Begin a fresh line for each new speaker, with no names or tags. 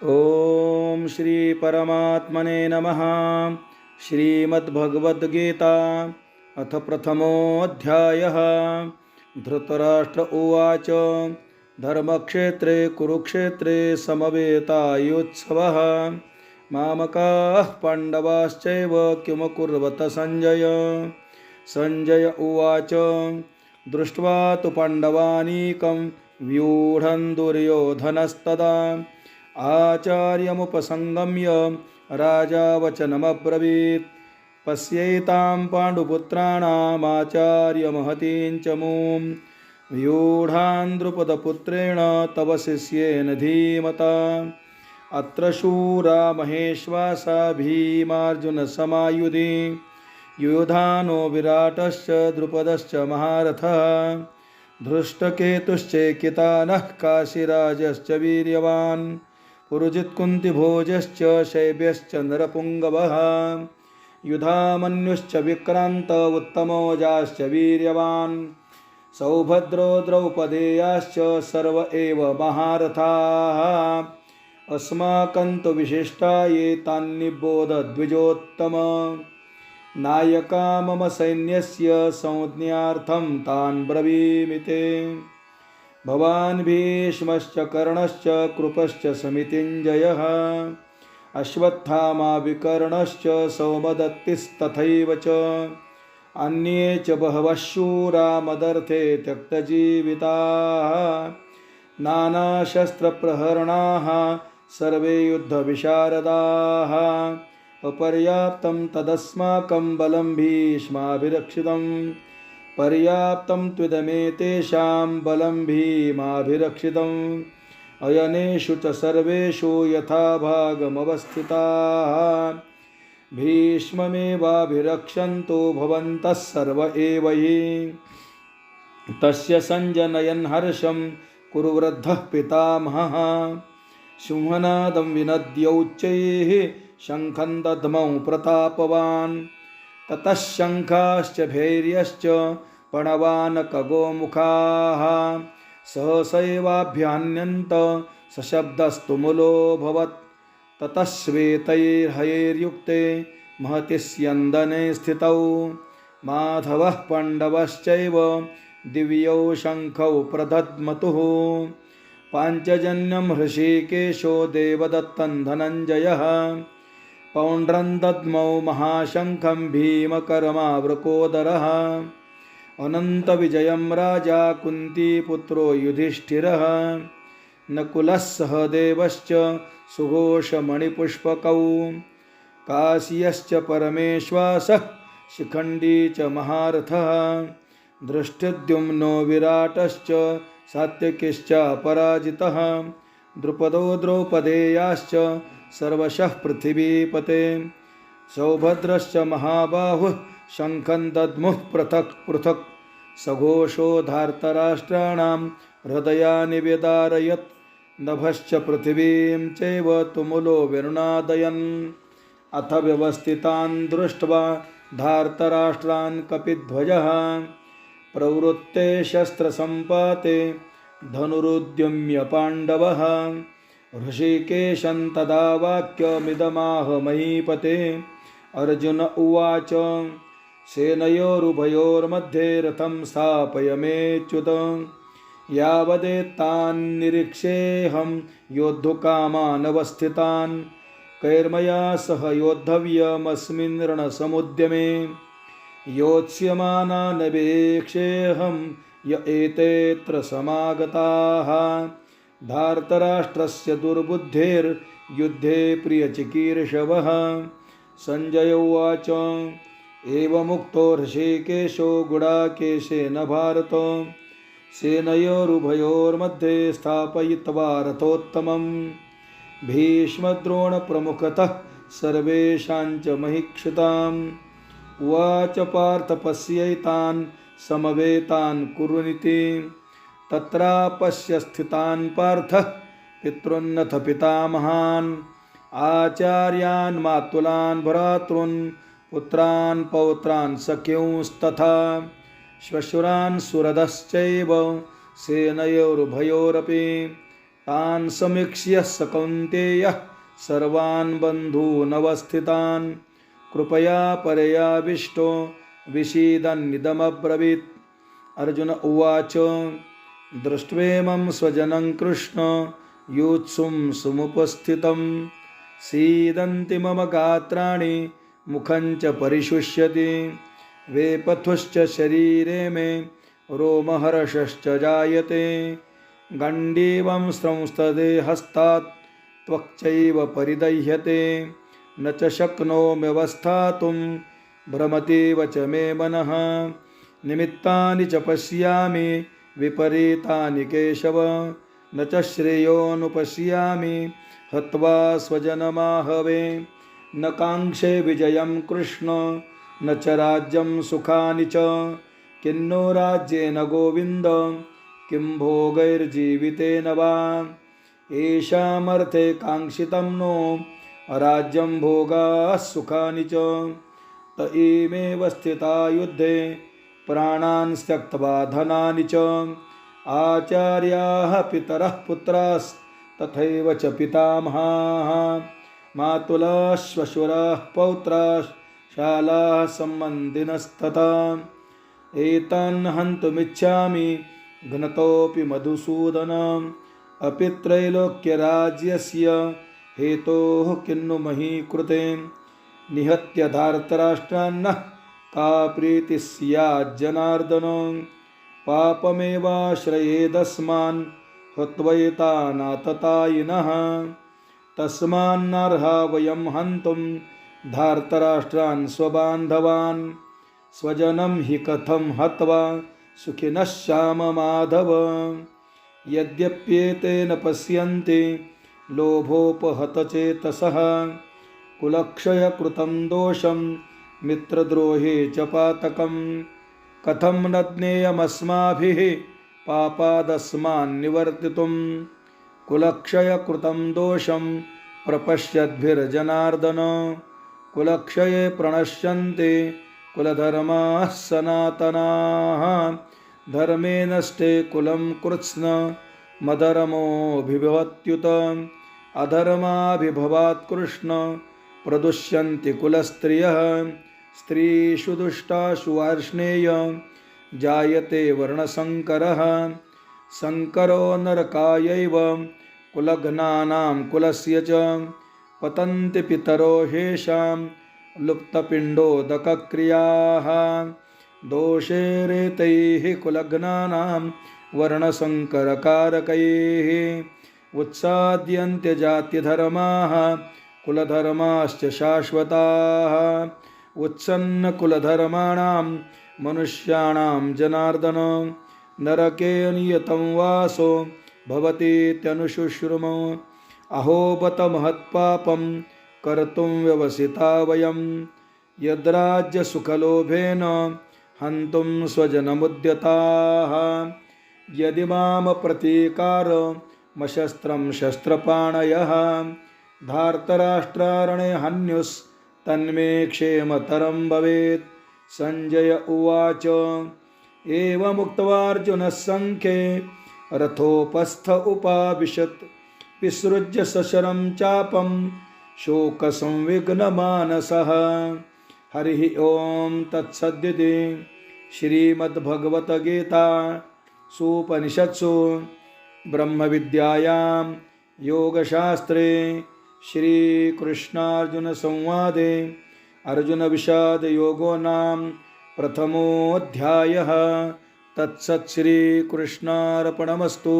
ओम श्री परमात्मने नमः। श्रीमद्भगवद्गीता अथ प्रथमोऽध्यायः। धृतराष्ट्र उवाच धर्मक्षेत्रे कुरुक्षेत्रे समवेतायुत्सवः मामकाः पाण्डवाश्चैव किमकुर्वत संजय। संजय उवाच दृष्ट्वा तु पाण्डवानीकं व्यूढं दुर्योधनस्तदा आचार्यमुपसंगम्य राजा वचनमब्रवीत् पश्यैतां पाण्डुपुत्राणामाचार्यमहतीं च मूं व्यूढान् द्रुपदपुत्रेण तव शिष्येन धीमता अत्र शूरा महेश्वासा भीमार्जुनसमायुधि युधानो विराटश्च द्रुपदश्च महारथः धृष्टकेतुश्चेकितानः काशीराजश्च वीर्यवान् पुरुजित्कुन्तिभोजश्च शैब्यश्च नरपुङ्गवः युधामन्युश्च विक्रान्त उत्तमोजाश्च वीर्यवान् सौभद्रो द्रौपदेयाश्च सर्व एव महारथाः अस्माकं तु विशिष्टा ये तान्निबोध द्विजोत्तम नायका मम सैन्यस्य संज्ञार्थं तान् ब्रवीमिते भवान् भीष्मश्च कर्णश्च कृपश्च समितिञ्जयः अश्वत्थामा विकर्णश्च सौमदत्तिस्तथैव च अन्ये च बहवः शूरा मदर्थे त्यक्तजीविताः नानाशस्त्रप्रहरणाः सर्वे युद्धविशारदाः अपर्याप्तं तदस्माकं बलं भीष्माभिरक्षितं पर्याप्तं त्विदमेतेषां बलं भीमाभिरक्षितम् अयनेषु च सर्वेषु यथाभागमवस्थिताः भीष्ममेवाभिरक्षन्तु भवन्तः सर्व एव हि तस्य संजनयन् हर्षं कुरु वृद्धः पितामहः सिंहनादं विनद्यौच्चैः शङ्खं दद्मौ प्रतापवान् ततः शङ्खाश्च भैर्यश्च पणवानकगोमुखाः सहसैवाभ्यान्यन्त सशब्दस्तुमुलोऽभवत् ततः श्वेतैर्हयैर्युक्ते महति स्यन्दने स्थितौ माधवः पाण्डवश्चैव दिव्यौ शङ्खौ प्रदद्मतुः पाञ्चजन्यं हृषीकेशो देवदत्तं धनञ्जयः पौण्ड्रं दद्मौ महाशङ्खं भीमकर्मावृकोदरः अनन्तविजयं राजा कुन्तीपुत्रो युधिष्ठिरः नकुलः सहदेवश्च सुघोषमणिपुष्पकौ काश्यश्च परमेश्वासः शिखण्डी च महारथः धृष्टद्युम्नो विराटश्च सात्यकिश्च पराजितः द्रुपदो द्रौपदेयाश्च सर्वशः पृथिवीपते सौभद्रश्च महाबाहुः शङ्खं दद्मुः पृथक् पृथक् सघोषो धार्तराष्ट्राणां हृदयानि व्यदारयत् नभश्च पृथिवीं चैव तुमुलो विरुणादयन् अथ व्यवस्थितान् दृष्ट्वा धार्तराष्ट्रान् कपिध्वजः प्रवृत्ते शस्त्रसम्पाते धनुरुद्यम्य पाण्डवः ऋषिकेशं तदा वाक्यमिदमाह महीपते अर्जुन उवाच सेनयोरुभयोर्मध्ये रथं स्थापय मेच्युत यावदेतान् निरीक्षेऽहं योद्धुकामानवस्थितान् कैर्मया सह योद्धव्यमस्मिन् रणसमुद्यमे योत्स्यमानानवेक्षेऽहं य एतेऽत्र समागताः धार्तराष्ट्रस्य दुर्बुद्धेर्युद्धे प्रियचिकीर्षवः संजय उवाच एवमुक्तो हृषीकेशो गुडाकेशेन भारत सेनयोरुभयोर्मध्ये स्थापयित्वा रथोत्तमं भीष्मद्रोणप्रमुखतः सर्वेषां च महीक्षिताम् उवाच पार्थ पश्यैतान् समवेतान् कुरुनिति तत्रापश्य स्थितान् पार्थः पितॄन्नथ पितामहान् आचार्यान् मातुलान् भ्रातॄन् पुत्रान् पौत्रान् सख्युंस्तथा श्वशुरान् सुहृदश्चैव सेनयोरुभयोरपि तान् समीक्ष्य स कौन्तेयः सर्वान् बन्धूनवस्थितान् कृपया परयाविष्टो विषीदन्निदमब्रवीत्। अर्जुन उवाच दृष्ट्वेमं स्वजनं कृष्ण युत्सुं समुपस्थितं सीदन्ति मम गात्राणि मुखं च परिशुष्यति वेपथुश्च शरीरे मे रोमहर्षश्च जायते गण्डीवं स्रंस्तदे हस्तात् त्वक्चैव परिदह्यते न च शक्नोम्यवस्थातुं भ्रमतीव च मे मनः निमित्तानि च पश्यामि विपरीतानि केशव न च श्रेयोनुपश्यामि हत्वा स्वजनमाहवे न काङ्क्षे विजयं कृष्ण न च राज्यं सुखानि च किन्नो राज्येन गोविन्द किं भोगैर्जीवितेन वा येषामर्थे काङ्क्षितं नो राज्यं भोगाः सुखानि च त इमेव स्थिता युद्धे प्राणान् त्यक्त्वा धनानि च आचार्याः पितरः पुत्रास्तथैव च पितामहाः मातुलाः श्वशुराः पौत्राः शालाः सम्बन्धिनस्तथा एतान् हन्तुमिच्छामि घ्नतोऽपि मधुसूदन अपि त्रैलोक्यराज्यस्य हेतोः किन्नु मही कृते निहत्य धार्तराष्ट्रान्नः का प्रीतिः स्याज्जनार्दन पापमेवाश्रयेदस्मान् हत्वैतानाततायिनः तस्मान्नर्हा वयं हन्तुं धार्तराष्ट्रान् स्वबान्धवान् स्वजनं हि कथं हत्वा सुखिनः श्याम माधव यद्यप्येतेन पश्यन्ति लोभोपहतचेतसः कुलक्षयकृतं दोषं मित्रद्रोहे च पातकं कथं न ज्ञेयमस्माभिः पापादस्मान्निवर्तितुं कुलक्षयकृतं दोषं प्रपश्यद्भिर्जनार्दन कुलक्षये प्रणश्यन्ते कुलधर्माः सनातनाः धर्मे नष्टे कुलं कृत्स्न मधर्मोऽभिभवत्युत अधर्माभिभवात् कृष्ण प्रदुष्यन्ति कुलस्त्रियः स्त्रीषु दुष्टाषु वार्ष्णेय जायते वर्णसङ्करः संकरो नरकायैव कुलघ्नानां कुलस्य च पतन्ति पितरो हेषां लुप्तपिण्डोदकक्रियाः दोषेरेतैः कुलघ्नानां वर्णसङ्करकारकैः उत्साद्यन्त्यजात्यधर्माः कुलधर्माश्च शाश्वताः उत्सन्नकुलधर्माणां मनुष्याणां जनार्दन नरके नियतं वासो भवतीत्यनुशुश्रुमो अहो बत महत्पापं कर्तुं व्यवसिता वयं यद्राज्यसुखलोभेन हन्तुं स्वजनमुद्यताः यदि माम प्रतीकारमशस्त्रं शस्त्रपाणयः धार्तराष्ट्रारणे हन्युस्तन्मे क्षेमतरं भवेत् संजय उवाच एवमुक्त्वार्जुनः सङ्ख्ये रथोपस्थ उपाविशत् विसृज्य सशरं चापं शोकसंविघ्नमानसः हरिः ओं तत्सदिति श्रीमद्भगवद्गीता सूपनिषत्सु ब्रह्मविद्यायां योगशास्त्रे श्रीकृष्णार्जुनसंवादे अर्जुनविषादयोगो नाम प्रथमोऽध्यायः तत्सत् श्रीकृष्णार्पणमस्तु।